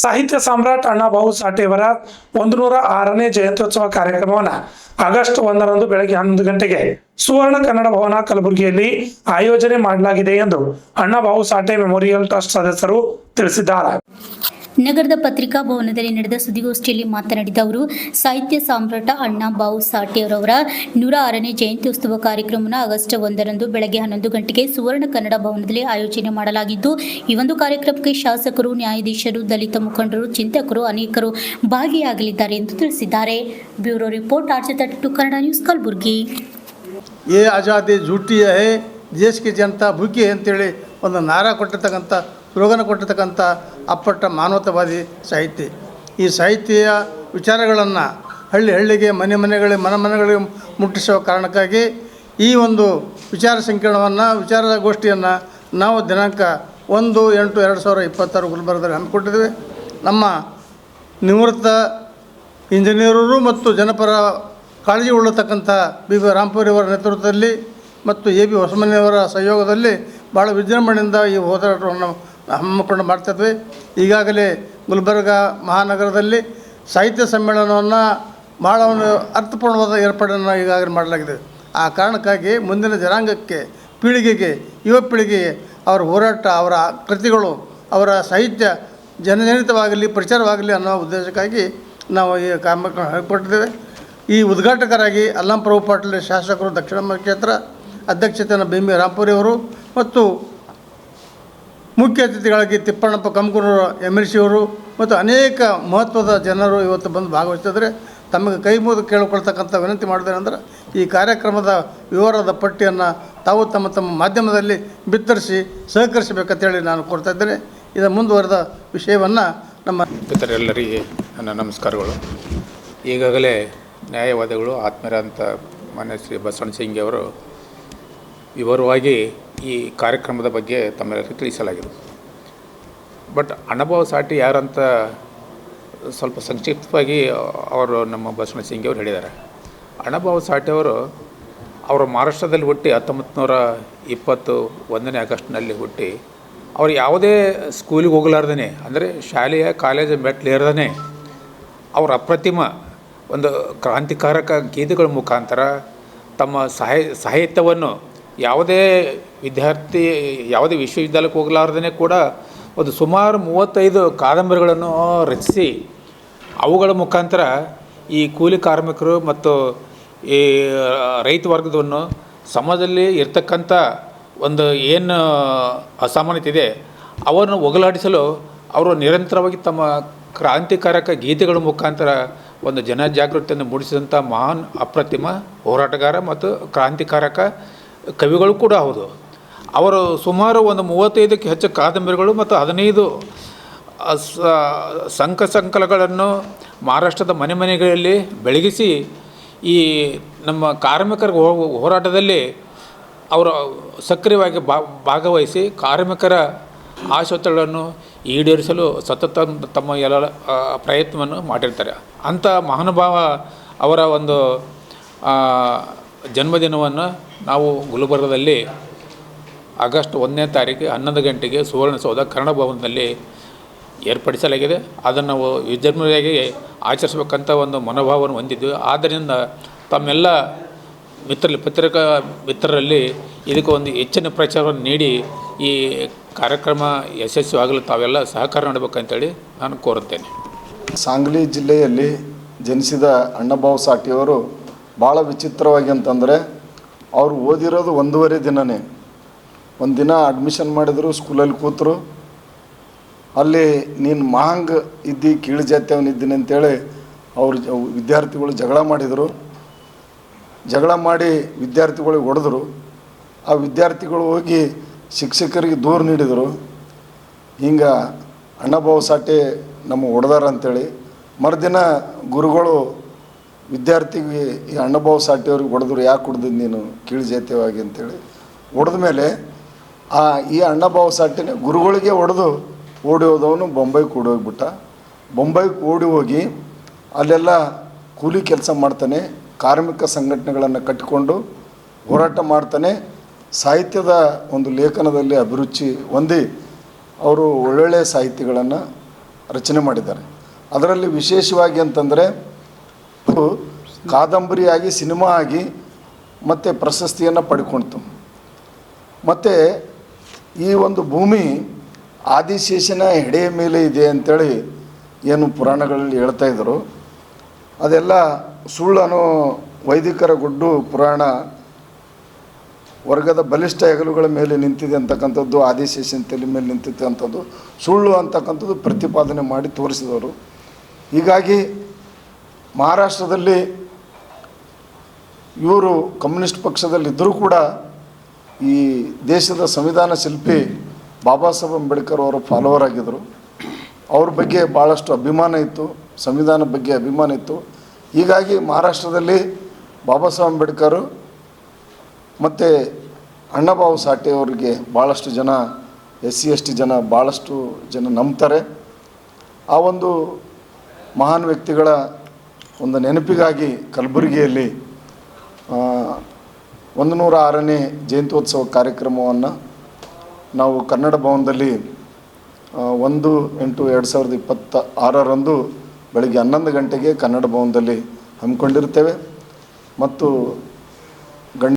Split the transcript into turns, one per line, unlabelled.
ಸಾಹಿತ್ಯ ಸಾಮ್ರಾಟ್ ಅಣ್ಣಾಭಾವು ಸಾಠೆಯವರ 106ನೇ ಜಯಂತ್ಯೋತ್ಸವ ಕಾರ್ಯಕ್ರಮವನ್ನು ಆಗಸ್ಟ್ 1ರಂದು ಬೆಳಗ್ಗೆ 11 ಗಂಟೆಗೆ ಸುವರ್ಣ ಕನ್ನಡ ಭವನ ಕಲಬುರಗಿಯಲ್ಲಿ ಆಯೋಜನೆ ಮಾಡಲಾಗಿದೆ ಎಂದು ಅಣ್ಣಾಭಾವು ಸಾಠೆ ಮೆಮೋರಿಯಲ್ ಟ್ರಸ್ಟ್ ಸದಸ್ಯರು ತಿಳಿಸಿದ್ದಾರೆ.
ನಗರದ ಪತ್ರಿಕಾ ಭವನದಲ್ಲಿ ನಡೆದ ಸುದ್ದಿಗೋಷ್ಠಿಯಲ್ಲಿ ಮಾತನಾಡಿದ ಅವರು, ಸಾಹಿತ್ಯ ಸಾಮ್ರಾಟ ಅಣ್ಣಾಭಾವು ಸಾಠೆಯವರ 106ನೇ ಜಯಂತ್ಯೋತ್ಸವ ಕಾರ್ಯಕ್ರಮವನ್ನು ಆಗಸ್ಟ್ 1ರಂದು ಬೆಳಗ್ಗೆ 11 ಗಂಟೆಗೆ ಸುವರ್ಣ ಕನ್ನಡ ಭವನದಲ್ಲಿ ಆಯೋಜನೆ ಮಾಡಲಾಗಿದ್ದು, ಈ ಒಂದು ಕಾರ್ಯಕ್ರಮಕ್ಕೆ ಶಾಸಕರು, ನ್ಯಾಯಾಧೀಶರು, ದಲಿತ ಮುಖಂಡರು, ಚಿಂತಕರು ಅನೇಕರು ಭಾಗಿಯಾಗಲಿದ್ದಾರೆ ಎಂದು ತಿಳಿಸಿದ್ದಾರೆ. Bureau report RJ32 Kannada news Kalaburagi.
ये आज़ादी झूठी है, देश की जनता भूखी है ಅಂತೇಳಿ ಒಂದು ನಾರಾ ಕೊಟ್ಟಿರ್ತಕ್ಕಂಥ ಸ್ಲೋಗನ್ ಕೊಟ್ಟಿರ್ತಕ್ಕಂಥ ಅಪ್ಪಟ್ಟ ಮಾನವತಾವಾದಿ ಸಾಹಿತ್ಯ. ಈ ಸಾಹಿತ್ಯ ವಿಚಾರಗಳನ್ನು ಹಳ್ಳಿಗೆ ಮನೆಗಳಿಗೆ ಮುಟ್ಟಿಸುವ ಕಾರಣಕ್ಕಾಗಿ ಈ ಒಂದು ವಿಚಾರ ಸಂಕಿರಣವನ್ನು ವಿಚಾರಗೋಷ್ಠಿಯನ್ನು ನಾವು ದಿನಾಂಕ 1/8/2026 ಗುಲ್ಬರ್ಗದಲ್ಲಿ ಹಮ್ಮಿಕೊಂಡಿದ್ದೇವೆ. ನಮ್ಮ ನಿವೃತ್ತ ಇಂಜಿನಿಯರರು ಮತ್ತು ಜನಪರ ಕಾಳಜಿ ಉಳ್ಳತಕ್ಕಂಥ BB ರಾಂಪುರಿಯವರ ನೇತೃತ್ವದಲ್ಲಿ ಮತ್ತು AB ಹೊಸಮನಿಯವರ ಸಹಯೋಗದಲ್ಲಿ ಭಾಳ ವಿಜೃಂಭಣೆಯಿಂದ ಈ ಹೋರಾಟವನ್ನು ಹಮ್ಮಿಕೊಂಡು ಮಾಡ್ತಿದ್ವಿ. ಈಗಾಗಲೇ ಗುಲ್ಬರ್ಗ ಮಹಾನಗರದಲ್ಲಿ ಸಾಹಿತ್ಯ ಸಮ್ಮೇಳನವನ್ನು ಭಾಳ ಒಂದು ಅರ್ಥಪೂರ್ಣವಾದ ಏರ್ಪಾಡನ್ನು ಈಗಾಗಲೇ ಮಾಡಲಾಗಿದೆ. ಆ ಕಾರಣಕ್ಕಾಗಿ ಮುಂದಿನ ಜನಾಂಗಕ್ಕೆ, ಪೀಳಿಗೆಗೆ, ಯುವ ಪೀಳಿಗೆಗೆ ಅವರ ಹೋರಾಟ, ಅವರ ಕೃತಿಗಳು, ಅವರ ಸಾಹಿತ್ಯ ಜನಜನಿತವಾಗಲಿ, ಪ್ರಚಾರವಾಗಲಿ ಅನ್ನೋ ಉದ್ದೇಶಕ್ಕಾಗಿ ನಾವು ಈ ಕಾರ್ಯಕ್ರಮ ಹಮ್ಮಿಕೊಂಡಿದ್ದೇವೆ. ಈ ಉದ್ಘಾಟಕರಾಗಿ ಅಲ್ಲಂ ಪ್ರಭು ಪಾಟೀಲ್ ಶಾಸಕರು, ದಕ್ಷಿಣ ಕ್ಷೇತ್ರ ಅಧ್ಯಕ್ಷತೆಯನ್ನು BB ರಾಂಪುರಿ ಮತ್ತು ಮುಖ್ಯ ಅತಿಥಿಗಳಾಗಿ ತಿಪ್ಪಣ್ಣಪ್ಪ ಕಮಕೂರವರು MLC ಅವರು ಮತ್ತು ಅನೇಕ ಮಹತ್ವದ ಜನರು ಇವತ್ತು ಬಂದು ಭಾಗವಹಿಸಿದರೆ ತಮಗೆ ಕೈ ಮುಗಿದು ಕೇಳಿಕೊಳ್ತಕ್ಕಂಥ ವಿನಂತಿ ಮಾಡಿದ್ದೇನೆಂದ್ರೆ, ಈ ಕಾರ್ಯಕ್ರಮದ ವಿವರದ ಪಟ್ಟಿಯನ್ನು ತಾವು ತಮ್ಮ ಮಾಧ್ಯಮದಲ್ಲಿ ಬಿತ್ತರಿಸಿ ಸಹಕರಿಸಬೇಕಂತೇಳಿ ನಾನು ಕೋರ್ತಾ ಇದ್ದೇನೆ. ಇದರ ಮುಂದುವರೆದ ವಿಷಯವನ್ನು ನಮ್ಮ
ಮಿತ್ರರೆಲ್ಲರಿಗೆ ನನ್ನ ನಮಸ್ಕಾರಗಳು. ಈಗಾಗಲೇ ನ್ಯಾಯವಾದಿಗಳು ಆತ್ಮೀಯರಂಥ ಮಾನ್ಯ ಶ್ರೀ ಬಸವಣ್ಣ ಸಿಂಗ್ ಅವರು ವಿವರವಾಗಿ ಈ ಕಾರ್ಯಕ್ರಮದ ಬಗ್ಗೆ ತಮ್ಮೆಲ್ಲರಿಗೂ ತಿಳಿಸಲಾಗಿದೆ. ಬಟ್ ಅಣ್ಣಾಭಾವು ಸಾಠೆ ಯಾರಂತ ಸ್ವಲ್ಪ ಸಂಕ್ಷಿಪ್ತವಾಗಿ ಅವರು ನಮ್ಮ ಬಸವಣ್ಣ ಸಿಂಗ್ ಅವರು ಹೇಳಿದ್ದಾರೆ. ಅಣ್ಣಾಭಾವು ಸಾಠೆ ಅವರು ಮಹಾರಾಷ್ಟ್ರದಲ್ಲಿ ಹುಟ್ಟಿ 1921 ಆಗಸ್ಟ್ನಲ್ಲಿ ಹುಟ್ಟಿ ಅವರು ಯಾವುದೇ ಸ್ಕೂಲಿಗೆ ಹೋಗಲಾರ್ದೇ, ಅಂದರೆ ಶಾಲೆಯ ಕಾಲೇಜು ಮೆಟ್ಲೇರ್ದೇ ಅವರು ಅಪ್ರತಿಮ ಒಂದು ಕ್ರಾಂತಿಕಾರಕ ಗೀತೆಗಳ ಮುಖಾಂತರ ತಮ್ಮ ಸಾಹಿತ್ಯವನ್ನು ಯಾವುದೇ ವಿದ್ಯಾರ್ಥಿ ಯಾವುದೇ ವಿಶ್ವವಿದ್ಯಾಲಯಕ್ಕೆ ಹೋಗಲಾರ್ದೇ ಕೂಡ ಒಂದು ಸುಮಾರು 35 ಕಾದಂಬರಿಗಳನ್ನು ರಚಿಸಿ ಅವುಗಳ ಮುಖಾಂತರ ಈ ಕೂಲಿ ಕಾರ್ಮಿಕರು ಮತ್ತು ಈ ರೈತ ವರ್ಗದವನ್ನು ಸಮಾಜದಲ್ಲಿ ಇರ್ತಕ್ಕಂಥ ಒಂದು ಏನು ಅಸಾಮಾನ್ಯತೆ ಇದೆ ಅವನ್ನು ಹೋಗಲಾಡಿಸಲು ಅವರು ನಿರಂತರವಾಗಿ ತಮ್ಮ ಕ್ರಾಂತಿಕಾರಕ ಗೀತೆಗಳ ಮುಖಾಂತರ ಒಂದು ಜನಜಾಗೃತಿಯನ್ನು ಮೂಡಿಸಿದಂಥ ಮಹಾನ್ ಅಪ್ರತಿಮ ಹೋರಾಟಗಾರ ಮತ್ತು ಕ್ರಾಂತಿಕಾರಕ ಕವಿಗಳು ಕೂಡ ಹೌದು. ಅವರು ಸುಮಾರು ಒಂದು 35ಕ್ಕೂ ಹೆಚ್ಚು ಕಾದಂಬರಿಗಳು ಮತ್ತು 15 ಸಂಕಲನಗಳನ್ನು ಮಹಾರಾಷ್ಟ್ರದ ಮನೆಗಳಲ್ಲಿ ಬೆಳಗಿಸಿ ಈ ನಮ್ಮ ಕಾರ್ಮಿಕರ ಹೋರಾಟದಲ್ಲಿ ಅವರು ಸಕ್ರಿಯವಾಗಿ ಭಾಗವಹಿಸಿ ಕಾರ್ಮಿಕರ ಆಶೋತ್ತರಗಳನ್ನು ಈಡೇರಿಸಲು ಸತತ ತಮ್ಮ ಎಲ್ಲ ಪ್ರಯತ್ನವನ್ನು ಮಾಡಿರ್ತಾರೆ. ಅಂಥ ಮಹಾನುಭಾವ ಅವರ ಒಂದು ಜನ್ಮದಿನವನ್ನು ನಾವು ಗುಲ್ಬರ್ಗದಲ್ಲಿ ಆಗಸ್ಟ್ 1ನೇ ತಾರೀಕು 11 ಗಂಟೆಗೆ ಸುವರ್ಣಸೌಧ ಕನ್ನಡ ಭವನದಲ್ಲಿ ಏರ್ಪಡಿಸಲಾಗಿದೆ. ಅದನ್ನು ನಾವು ವಿಜೃಂಭಣೆಯಾಗಿ ಆಚರಿಸಬೇಕಂತ ಒಂದು ಮನೋಭಾವವನ್ನು ಹೊಂದಿದ್ವಿ. ಆದ್ದರಿಂದ ತಮ್ಮೆಲ್ಲ ಪತ್ರಿಕಾ ಮಿತ್ರರಲ್ಲಿ ಇದಕ್ಕೆ ಒಂದು ಹೆಚ್ಚಿನ ಪ್ರಚಾರವನ್ನು ನೀಡಿ ಈ ಕಾರ್ಯಕ್ರಮ ಯಶಸ್ವಿಯಾಗಲು ತಾವೆಲ್ಲ ಸಹಕಾರ ನೀಡಬೇಕಂತೇಳಿ ನಾನು ಕೋರುತ್ತೇನೆ.
ಸಾಂಗ್ಲಿ ಜಿಲ್ಲೆಯಲ್ಲಿ ಜನಿಸಿದ ಅಣ್ಣಾಭಾವು ಸಾಠೆಯವರು ಭಾಳ ವಿಚಿತ್ರವಾಗಿ ಅಂತಂದರೆ, ಅವರು ಓದಿರೋದು 1.5 ದಿನನೇ. ಒಂದು ದಿನ ಅಡ್ಮಿಷನ್ ಮಾಡಿದರು, ಸ್ಕೂಲಲ್ಲಿ ಕೂತರು. ಅಲ್ಲಿ ನೀನು ಮಹಾಂಗ್ ಇದ್ದಿ, ಕೀಳು ಜಾತಿಯವನಿದ್ದೀನಿ ಅಂತೇಳಿ ಅವರು ವಿದ್ಯಾರ್ಥಿಗಳು ಜಗಳ ಮಾಡಿದರು. ಜಗಳ ಮಾಡಿ ವಿದ್ಯಾರ್ಥಿಗಳಿಗೆ ಹೊಡೆದ್ರು. ಆ ವಿದ್ಯಾರ್ಥಿಗಳು ಹೋಗಿ ಶಿಕ್ಷಕರಿಗೆ ದೂರು ನೀಡಿದರು. ಹಿಂಗೆ ಅಣ್ಣಾಭಾವು ಸಾಠೆ ನಮ್ಮ ಹೊಡೆದಾರ ಅಂಥೇಳಿ. ಮರುದಿನ ಗುರುಗಳು ವಿದ್ಯಾರ್ಥಿಗೆ ಈ ಅಣ್ಣಾಭಾವು ಸಾಠೆಯವ್ರಿಗೆ ಹೊಡೆದ್ರು. ಯಾಕೆ ಹೊಡೆದಿದ್ದು ನೀನು ಕೀಳು ಜಾತಿಯವಾಗಿ ಅಂತೇಳಿ ಹೊಡೆದ ಮೇಲೆ ಈ ಅಣ್ಣಾಭಾವು ಸಾಠೆನೇ ಗುರುಗಳಿಗೆ ಹೊಡೆದು ಓಡಿ ಹೋದವನು ಬೊಂಬೈಗೆ ಓಡೋಗ್ಬಿಟ್ಟ. ಬೊಂಬೈಗೆ ಓಡಿ ಹೋಗಿ ಅಲ್ಲೆಲ್ಲ ಕೂಲಿ ಕೆಲಸ ಮಾಡ್ತಾನೆ, ಕಾರ್ಮಿಕ ಸಂಘಟನೆಗಳನ್ನು ಕಟ್ಟಿಕೊಂಡು ಹೋರಾಟ ಮಾಡ್ತಾನೆ. ಸಾಹಿತ್ಯದ ಒಂದು ಲೇಖನದಲ್ಲಿ ಅಭಿರುಚಿ ಹೊಂದಿ ಅವರು ಒಳ್ಳೊಳ್ಳೆಯ ಸಾಹಿತ್ಯಗಳನ್ನು ರಚನೆ ಮಾಡಿದ್ದಾರೆ. ಅದರಲ್ಲಿ ವಿಶೇಷವಾಗಿ ಅಂತಂದರೆ ಅದು ಕಾದಂಬರಿಯಾಗಿ ಸಿನಿಮಾ ಆಗಿ ಮತ್ತು ಪ್ರಶಸ್ತಿಯನ್ನು ಪಡ್ಕೊಳ್ತು. ಮತ್ತು ಈ ಒಂದು ಭೂಮಿ ಆದಿಶೇಷನ ಹೆಡೆಯ ಮೇಲೆ ಇದೆ ಅಂಥೇಳಿ ಏನು ಪುರಾಣಗಳಲ್ಲಿ ಹೇಳ್ತಾಯಿದ್ರು, ಅದೆಲ್ಲ ಸುಳ್ಳು ಅನ್ನೋ ವೈದಿಕರ ಗುಡ್ಡು ಪುರಾಣ ವರ್ಗದ ಬಲಿಷ್ಠ ಹೆಗಲುಗಳ ಮೇಲೆ ನಿಂತಿದೆ ಅಂತಕ್ಕಂಥದ್ದು, ಆದಿಶೇಷನ ತಲೆ ಮೇಲೆ ನಿಂತಿದೆ ಅಂಥದ್ದು ಸುಳ್ಳು ಅಂತಕ್ಕಂಥದ್ದು ಪ್ರತಿಪಾದನೆ ಮಾಡಿ ತೋರಿಸಿದವರು. ಹೀಗಾಗಿ ಮಹಾರಾಷ್ಟ್ರದಲ್ಲಿ ಇವರು ಕಮ್ಯುನಿಸ್ಟ್ ಪಕ್ಷದಲ್ಲಿದ್ದರೂ ಕೂಡ ಈ ದೇಶದ ಸಂವಿಧಾನ ಶಿಲ್ಪಿ ಬಾಬಾ ಸಾಹೇಬ್ ಅಂಬೇಡ್ಕರ್ ಅವರ ಫಾಲೋವರ್ ಆಗಿದ್ದರು. ಅವ್ರ ಬಗ್ಗೆ ಭಾಳಷ್ಟು ಅಭಿಮಾನ ಇತ್ತು, ಸಂವಿಧಾನ ಬಗ್ಗೆ ಅಭಿಮಾನ ಇತ್ತು. ಹೀಗಾಗಿ ಮಹಾರಾಷ್ಟ್ರದಲ್ಲಿ ಬಾಬಾ ಸಾಹೇಬ್ ಅಂಬೇಡ್ಕರ್ ಮತ್ತು ಅಣ್ಣಾಭಾऊ ಸಾಠೆ ಅವರಿಗೆ ಭಾಳಷ್ಟು ಜನ SC ST ಜನ ಭಾಳಷ್ಟು ಜನ ನಂಬ್ತಾರೆ. ಆ ಒಂದು ಮಹಾನ್ ವ್ಯಕ್ತಿಗಳ ಒಂದು ನೆನಪಿಗಾಗಿ ಕಲಬುರಗಿಯಲ್ಲಿ 106ನೇ ಜಯಂತ್ಯೋತ್ಸವ ಕಾರ್ಯಕ್ರಮವನ್ನು ನಾವು ಕನ್ನಡ ಭವನದಲ್ಲಿ 1/8/2026 ಬೆಳಗ್ಗೆ 11 ಗಂಟೆಗೆ ಕನ್ನಡ ಭವನದಲ್ಲಿ ಹಮ್ಮಿಕೊಂಡಿರ್ತೇವೆ. ಮತ್ತು